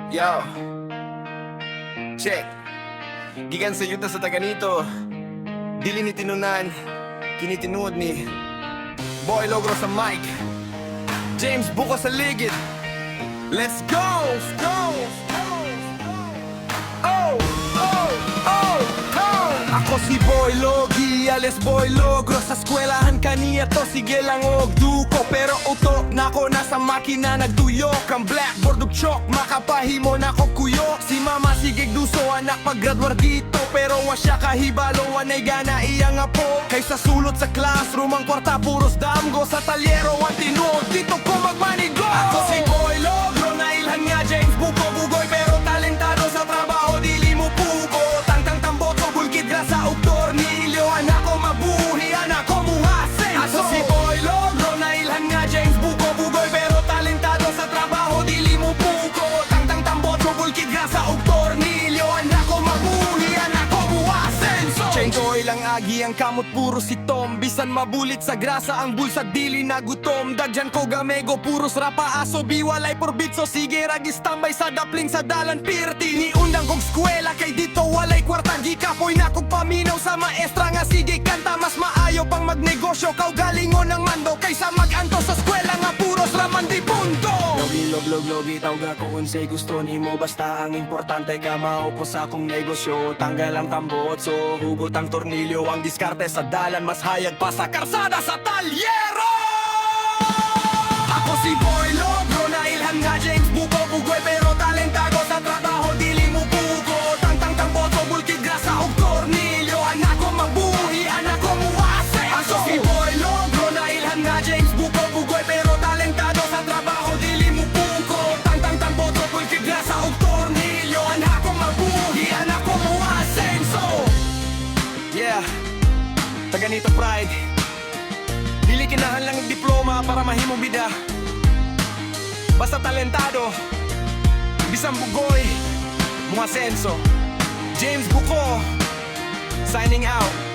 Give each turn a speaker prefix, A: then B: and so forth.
A: Yo, check. Gikan sa yuta sa taga nito. Dili ni tinunan, kinitinuod ni Boy Logro sa mic, James Buko sa ligid. Let's go! Oh! Ako si Boy Logi, alias Boy Logro. Sa eskwelahan kaniya to, sige lang og duko. Pero uto na ko nasa makina nagtuyok. Ang blackboard ug chalk, makapahimo na ko kuyo. Si mama sigig duso, anak paggraduar dito. Pero wa siya kahibalo, wanay gana iyang apo. Kaysa sulot sa classroom, ang kwarta puros damgo. Sa talyero, ang tinuod, dito ko magmanigo. Ako si Boy Logro, nailhan nga James Buko Bugoy. Pero talentado sa trabaho, dili mo pugo. Tangtang tamboto, bulkid grasa ug tornilyo. Anak ko mabuhi, anak ko muhasen. Ako si Boy Logro, nailhan nga James Buko Bugoy. Pero talentado sa trabaho, dili mo pugo. Tangtang tamboto, bulkid grasa ug tornilyo. Anak ko mabuhi, anak ko muhasen. Chain ko ilang agi, ang kamot puro si Tom. Bisan mabulit sa grasa, ang bulsa dili na gutom. Dagyan ko gamego, puros rapa aso. Biwalay por bitso, sige ragis tambay sa dapling sa dalan pirti. Ni undang kong skwela, kay dito walay kwarta. Gikapoy na kong paminaw sa maestra nga sige kanta. Mas maayo pang magnegosyo, kaw galingon ng mando. Kaysa maganto sa skwela nga puros raman di punto. Logi, tawag ako unsay gusto nimo. Basta ang importante ka maupo sa akong negosyo. Tanggal ang tambot, so hugot ang tornilyo. Ang diskarte sa dalan, mas hayag pa sa karsada sa talyero. Ako si Boy Logro, nailhan nga James Buko Bugoy. Pero talentado sa trabaho, dili mo pugo. Tangtang tamboto, bulkid grasa ug tornilyo. Anak ko mabuhi, anak ko muwase. Ako si Boy Logro, nailhan nga James Buko Bugoy. Pero talentado sa trabaho, dili mo pugo. Tangtang tamboto, bulkid grasa ug tornilyo. Anak ko mabuhi, anak ko muwase. So, yeah, taga nito pride. Dili kinahanglan ng diploma para mahimong bida. Basta talentado, bisang bugoy, mga senso. James Buko, signing out.